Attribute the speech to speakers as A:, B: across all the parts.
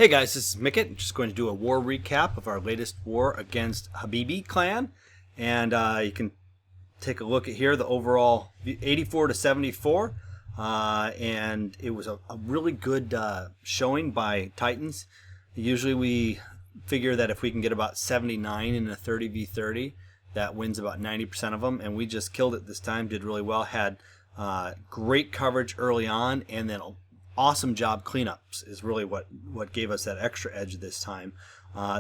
A: Hey guys, this is Mickett. I'm just going to do a war recap of our latest war against Habibi clan. And you can take a look at here, the overall 84 to 74. And it was a really good showing by Titans. Usually we figure that if we can get about 79 in a 30v30, that wins about 90% of them. And we just killed it this time, did really well, had great coverage early on, and then awesome job cleanups is really what gave us that extra edge this time.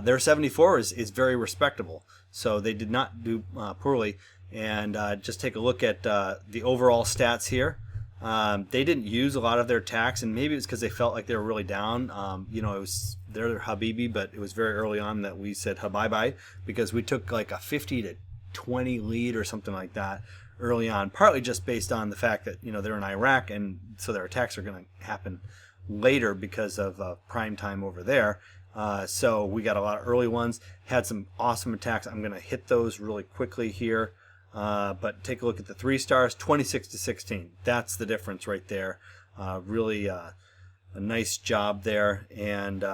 A: Their 74 is very respectable, so they did not do poorly. And just take a look at the overall stats here. They didn't use a lot of their attacks, and maybe it's because they felt like they were really down. You know, they're Habibi, but it was very early on that we said bye because we took like a 50 to 20 lead or something like that early on, partly just based on the fact that, you know, they're in Iraq, and so their attacks are going to happen later because of prime time over there. So we got a lot of early ones, had some awesome attacks. I'm going to hit those really quickly here, but take a look at the 3 stars, 26 to 16. That's the difference right there. Really a nice job there, and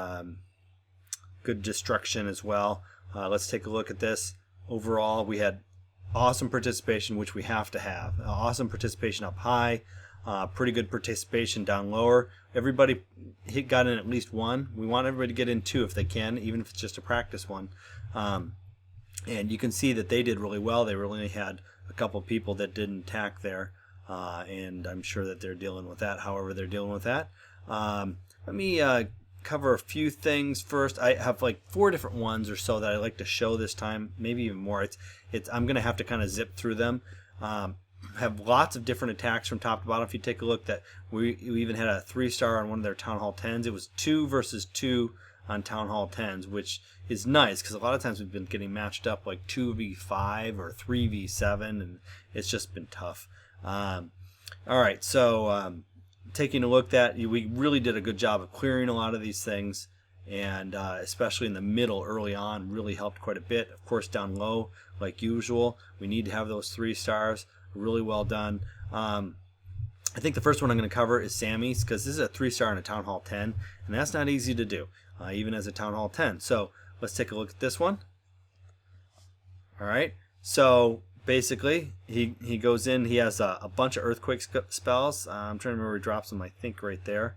A: good destruction as well. Let's take a look at this. Overall, we had awesome participation, which we have to have. Awesome participation up high, pretty good participation down lower. Everybody got in at least one. We want everybody to get in 2 if they can, even if it's just a practice one. And you can see that they did really well. They really had a couple people that didn't attack there, and I'm sure that they're dealing with that, however they're dealing with that. Let me cover a few things first. I have like 4 different ones or so that I like to show this time, maybe even more. I'm going to have to kind of zip through them. Have lots of different attacks from top to bottom. If you take a look, that we even had a 3-star on one of their Town Hall 10s. It was 2 versus 2 on Town Hall 10s, which is nice because a lot of times we've been getting matched up like 2v5 or 3v7, and it's just been tough. All right, so taking a look at that, we really did a good job of clearing a lot of these things, and especially in the middle early on really helped quite a bit. Of course, down low, like usual, we need to have those 3 stars. Really well done. I think the first one I'm going to cover is Sammy's, because this is a 3-star in a Town Hall 10, and that's not easy to do, even as a Town Hall 10. So let's take a look at this one. All right, so basically he goes in, he has a bunch of earthquake spells. I'm trying to remember, he drops them, I think right there.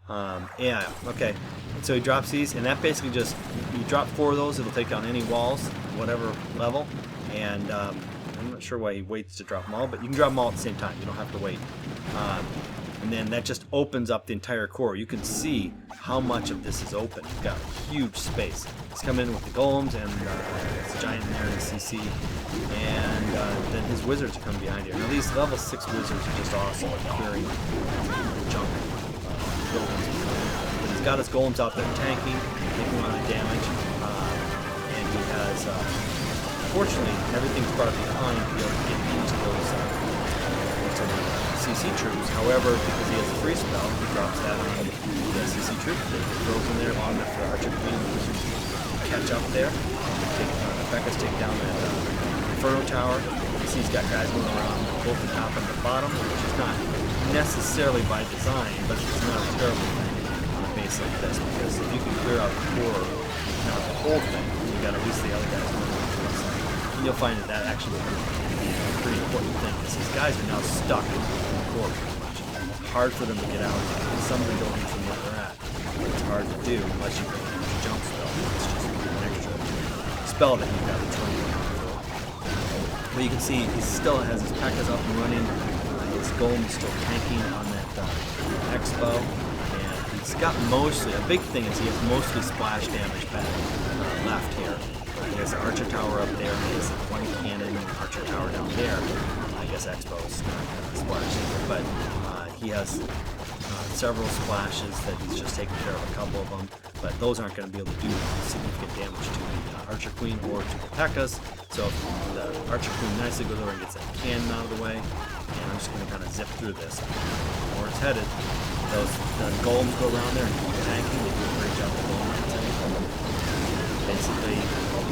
A: Yeah, okay, so he drops these, and that basically just, you drop 4 of those, it'll take down any walls, whatever level. And I'm not sure why he waits to drop them all, but you can drop them all at the same time, you don't have to wait. And then that just opens up the entire core. You can see how much of this is open. You've got a huge space. He's coming in with the golems, and it's a giant in there in the CC, and then his wizards are coming behind here. Now these level 6 wizards are just awesome at clearing junk buildings. But he's got his golems out there tanking, taking a lot of damage, and he has, fortunately, everything's brought behind to be able to get into those CC troops. However, because he has a free spell, he drops that on the CC troop. He throws in there long enough for Archer Queen to catch up there. Becca's take down that Inferno Tower. You see he's got guys moving around both the top and the bottom, which is not necessarily by design, but it's not a terrible thing on a base like this, because if you can clear out the core, not the whole thing, you got at least the other guys moving around to the side. And you'll find that actually becomes a pretty important thing, because these guys are now stuck in the core pretty much. It's hard for them to get out. Some of them don't from where they're at. It's hard to do unless you can use a jump spell. It's just an extra spell that you've got to turn on. But you can see he still has his P.E.K.K.A.s up and running. His golem is still tanking on that Expo. And he's got mostly, a big thing is he has mostly splash damage back left here. He has the Archer Tower up there, and he has one cannon Archer Tower down there. I guess Expo is not splashing, but he has several splashes that he's just taking care of, a couple of them, but those aren't going to be able to do significant damage to the Archer Queen or to the P.E.K.K.A.s. So the Archer Queen nicely goes over and gets that cannon out of the way, and I'm just going to kind of zip through this. Where it's headed, the golems go around there and keep tanking. They do a great job of golem tanking. Basically,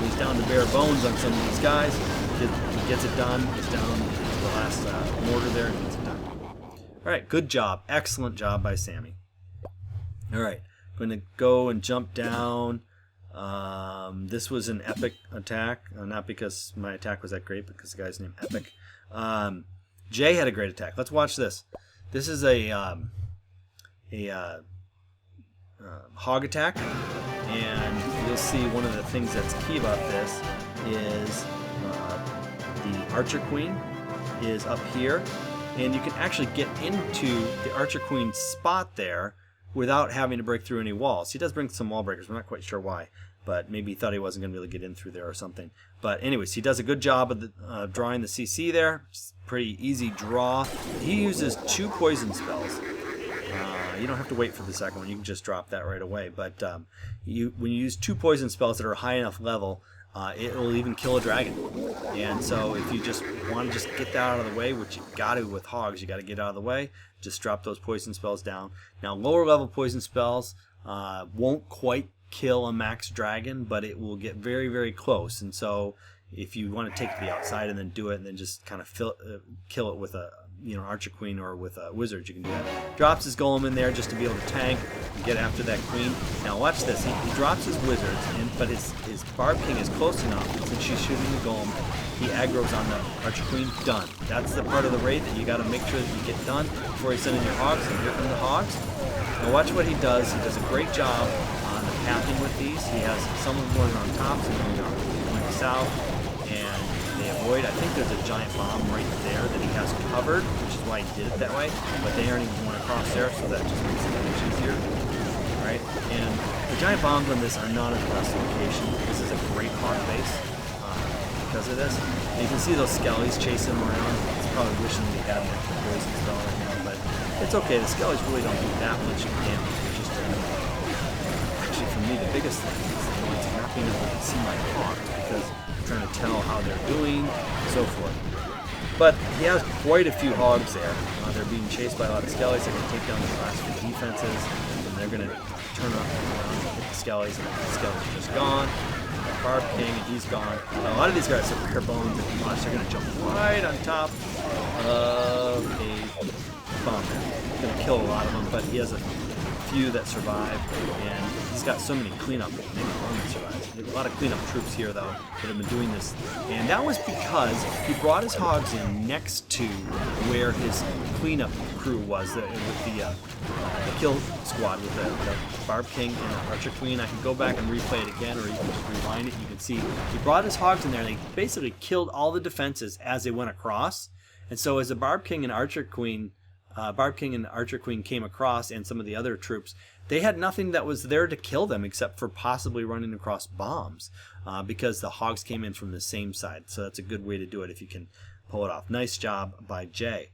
A: he's down to bare bones on some of these guys. He gets it done. Gets down to the last mortar there and gets it done. All right, good job. Excellent job by Sammy. All right, going to go and jump down. This was an epic attack, not because my attack was that great, because the guy's named Epic. Jay had a great attack. Let's watch this. This is a hog attack, and you'll see one of the things that's key about this is the Archer Queen is up here, and you can actually get into the Archer Queen spot there without having to break through any walls. He does bring some wall breakers. We're not quite sure why, but maybe he thought he wasn't going to be able to get in through there or something. But anyways, he does a good job of drawing the CC there. It's pretty easy draw. He uses 2 poison spells. You don't have to wait for the second one. You can just drop that right away. But when you use 2 poison spells that are high enough level, it will even kill a dragon. And so if you just want to just get that out of the way, which you got to with hogs, you got to get out of the way, just drop those poison spells down. Now lower level poison spells won't quite kill a max dragon, but it will get very, very close. And so if you want to take it to the outside and then do it and then just kind of kill it with a Archer Queen or with a wizard, you can do that. Drops his golem in there just to be able to tank and get after that queen. Now watch this. He drops his wizards, but his Barb King is close enough. Since she's shooting the golem, he aggroes on the Archer Queen. Done. That's the part of the raid that you got to make sure that you get done before you send in your hogs. And here come the hogs. Now watch what he does. He does a great job on the pathing with these. He has some of them going on top, some going south, and they avoid. I think there's a giant bomb right there that he has covered, which is why he did it that way. But they aren't even going across there, so that just makes it much easier. Right? And the giant bombs on this are not at the best location. This is a great hog base because of this. And you can see those skellies chasing him around. He's probably wishing that he had an extra poison spell right now, but it's okay. The skellies really don't do that much damage. They're just actually, for me, the biggest thing is the noise of not being able to see my hogs because I'm trying to tell how they're doing and so forth. But he has quite a few hogs there. They're being chased by a lot of skellies. They're going to take down the last few defenses, and they're going to turn up around and hit the skellies, and the skellies are just gone. Barb King, and he's gone. Now, a lot of these guys are bare bones, and watch, they're going to jump right on top of a bomb. He's going to kill a lot of them, but he has a few that survive, and he's got so many cleanup, maybe one that survives. There's a lot of cleanup troops here, though, that have been doing this, and that was because he brought his hogs in next to where his cleanup crew was, with the kill squad with the Barb King and the Archer Queen. I can go back and replay it again, or you can just rewind it. You can see he brought his hogs in there, and they basically killed all the defenses as they went across, and so as the Barb King and Archer Queen came across, and some of the other troops, they had nothing that was there to kill them except for possibly running across bombs, because the hogs came in from the same side. So that's a good way to do it if you can pull it off. Nice job by Jay.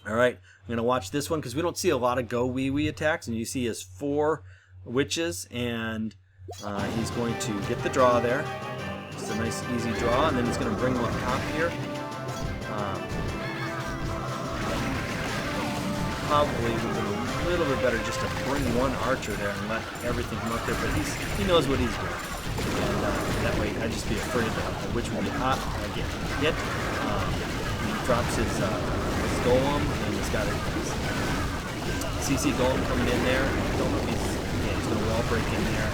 A: All right, I'm going to watch this one because we don't see a lot of go wee wee attacks, and you see he has 4 witches, and he's going to get the draw there. Just a nice easy draw, and then he's going to bring them up top here. Probably would have been a little bit better just to bring one archer there and let everything come up there, but he knows what he's doing. And that way I'd just be afraid that the witch will get hot or get hit. He drops his golem, and he's got a CC golem coming in there. I don't know if he's going to wall break in there.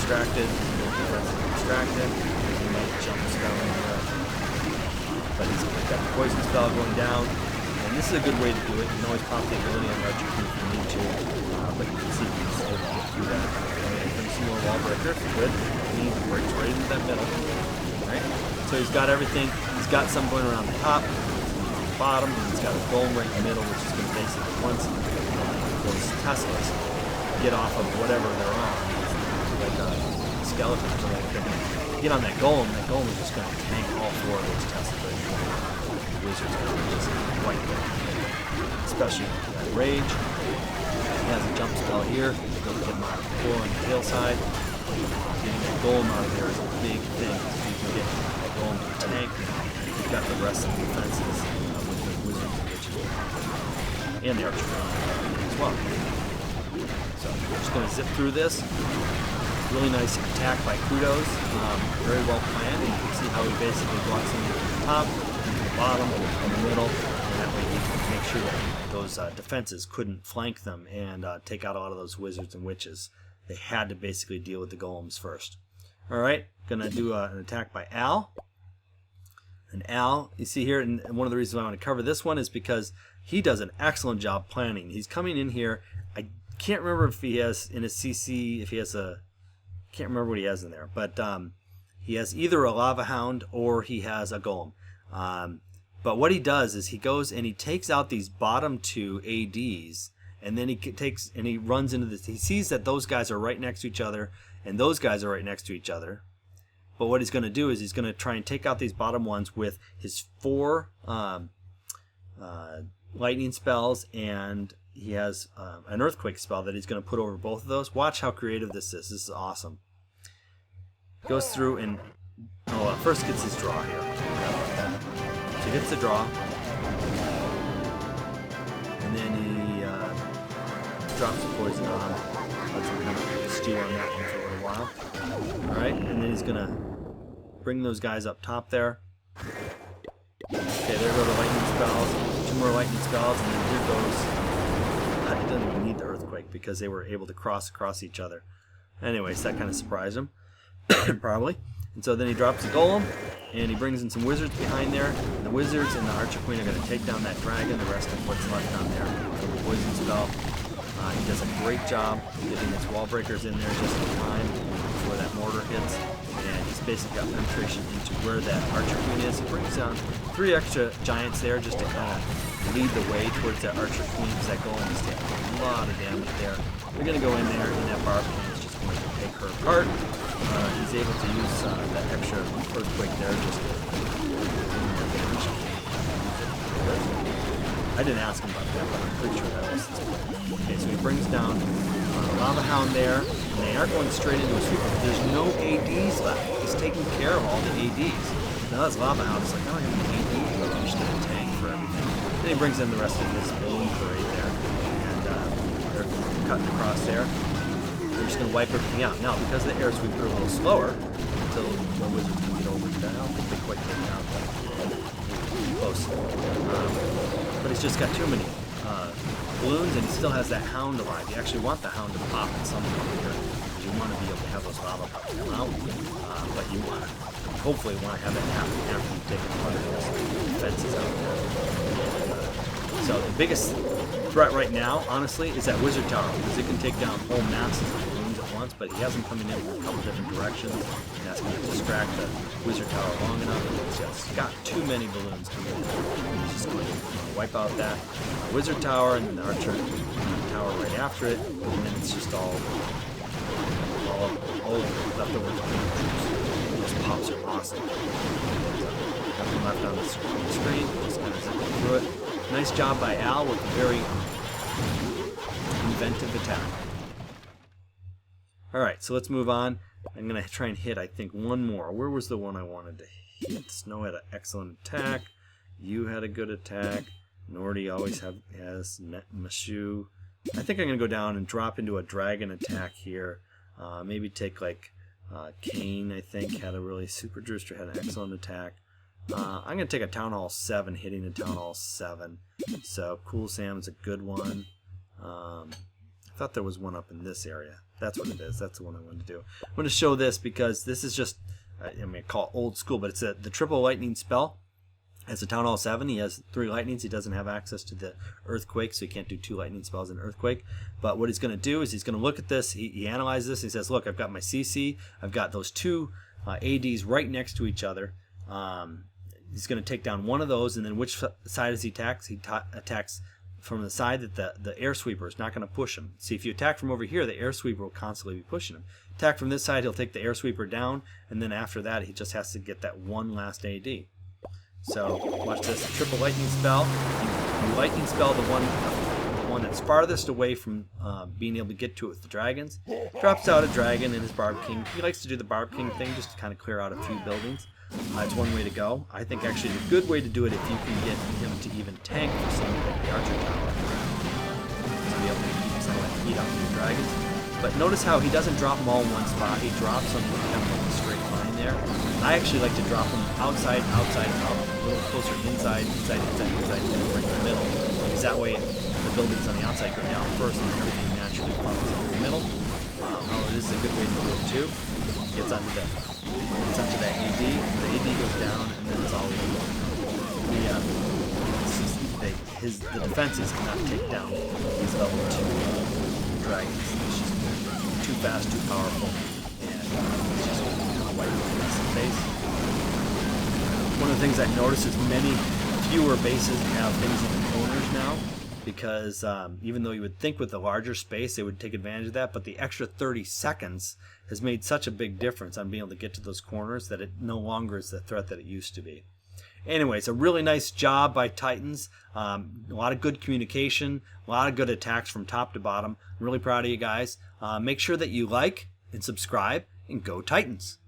A: Distracted. Distracted. He might jump spell in there. But he's got the poison spell going down. And this is a good way to do it. You can always pop the ability on Archer Queen if you need to, but you can see you can still get through that. And some more wall breakers, good. He breaks right into that middle. Right? So he's got everything. He's got some going around the top, the bottom, and he's got a golem right in the middle, which is going to basically, once those Teslas get off of whatever they're on, like skeletons, or like they're going to get on that golem is just going to tank all 4 of those Teslas right now. Wizards are just quite good, especially with that rage. He has a jump spell here. He'll get him out of the floor on the tail side. Getting that golem out of there is a big thing. So you can get that golem to tank. You've got the rest of the defenses with the wizards and witches and the archer as well. So we're just going to zip through this. Really nice attack by KUdos. Very well planned. And you can see how he basically blocks him to the top, the bottom, in the middle, and that that way he could make sure that those defenses couldn't flank them and take out a lot of those wizards and witches. They had to basically deal with the golems first. Alright, gonna do an attack by Al. And Al, you see here, and one of the reasons why I want to cover this one is because he does an excellent job planning. He's coming in here. I can't remember if he has in his CC, if he has a, can't remember what he has in there, but he has either a lava hound or he has a golem. But what he does is he goes and he takes out these bottom two ADs, and then he takes and he runs into this. He sees that those guys are right next to each other, and those guys are right next to each other. But what he's going to do is he's going to try and take out these bottom ones with his 4 lightning spells, and he has an earthquake spell that he's going to put over both of those. Watch how creative this is. This is awesome. Goes through and first gets his draw here. So he gets the draw, and then he drops the poison on. Lets him kind of stew on that one for a little while. All right, and then he's going to bring those guys up top there. Okay, there go the lightning spells. 2 more lightning spells, and then here goes. He doesn't even need the earthquake because they were able to cross across each other. Anyways, that kind of surprised him, probably. And so then he drops the golem, and he brings in some wizards behind there. And the wizards and the archer queen are going to take down that dragon. The rest of what's left down there with the poison spell. He does a great job getting his wall breakers in there just in time before that mortar hits. And he's basically got penetration into where that archer queen is. He brings down 3 extra giants there just to kind of lead the way towards that archer queen, because that golem is taking a lot of damage there. They're going to go in there, and that barb king is just going to take her apart. He's able to use that extra earthquake there just to damage. I didn't ask him about that, but I'm pretty sure that was his plan. Okay, so he brings down Lava Hound there, and they are going straight into a sweeper. There's no ADs left. He's taking care of all the ADs. Now that's Lava Hound. It's like, I don't have any ADs. I'm just going to tank for everything. Then he brings in the rest of his balloon parade there, and they're cutting across there. They're just going to wipe everything out. Now, because the air sweeper are a little slower, until the wizards can get over to that, I don't think they quite take it out, but close. But he's just got too many balloons, and he still has that hound alive. You actually want the hound to pop at some point here, because you want to be able to have those lava pops come out, but you want to hopefully want to have that happen after you've taken one of those fences out there. So the biggest threat right now, honestly, is that wizard tower, because it can take down whole masses of balloons at once, but he has them coming in from a couple different directions, and that's going to distract the wizard tower long enough. He's just got too many balloons coming in. He's just going to wipe out that wizard tower, and then the archer tower right after it, and then it's just all leftover troops. Those pops are awesome. Nothing left on the screen, just kind of zipping through it. Nice job by Al with a very inventive attack. Alright, so let's move on. I'm going to try and hit, I think, one more. Where was the one I wanted to hit? Snow had an excellent attack. You had a good attack. Nordy always has Mashu. I think I'm going to go down and drop into a dragon attack here. Maybe take like Kaine, I think, had a really super drooster, had an excellent attack. I'm going to take a Town Hall 7, hitting a Town Hall 7. So, Cool Sam's a good one. I thought there was one up in this area. That's what it is. That's the one I wanted to do. I'm going to show this because this is just, I call it old school, but it's the triple lightning spell. As a Town Hall 7, he has 3 lightnings. He doesn't have access to the earthquake, so he can't do 2 lightning spells in earthquake. But what he's going to do is he's going to look at this. He analyzes this. He says, look, I've got my CC. I've got those 2 ADs right next to each other. He's going to take down one of those, and then which side does he attack? He attacks from the side that the air sweeper is not going to push him. See, if you attack from over here, the air sweeper will constantly be pushing him. Attack from this side, he'll take the air sweeper down, and then after that, he just has to get that one last AD. So, watch this. Triple lightning spell. You lightning spell the one that's farthest away from being able to get to it with the dragons. Drops out a dragon and his Barb King. He likes to do the Barb King thing just to kind of clear out a few buildings. It's one way to go. I think actually a good way to do it if you can get him to even tank for some of the archer tower. To be able to keep some of that heat off the dragons. But notice how he doesn't drop them all in one spot. He drops them kind of in a straight line there. I actually like to drop them outside, out, a
B: little closer inside, and bring the middle. Because that way the buildings on the outside go down first and everything naturally funnels into the middle. This is a good way to do it too. Gets onto that AD. The AD goes down, and then it's all over. The defenses cannot take down these level 2 dragons. It's just too fast, too powerful, and it's just kind of wiping the rest of the base. One of the things I noticed is fewer bases have things in the corners now, because even though you would think with the larger space they would take advantage of that, but the extra 30 seconds has made such a big difference on being able to get to those corners that it no longer is the threat that it used to be. Anyway, it's a really nice job by Titans. A lot of good communication, a lot of good attacks from top to bottom. I'm really proud of you guys. Make sure that you like and subscribe, and go Titans.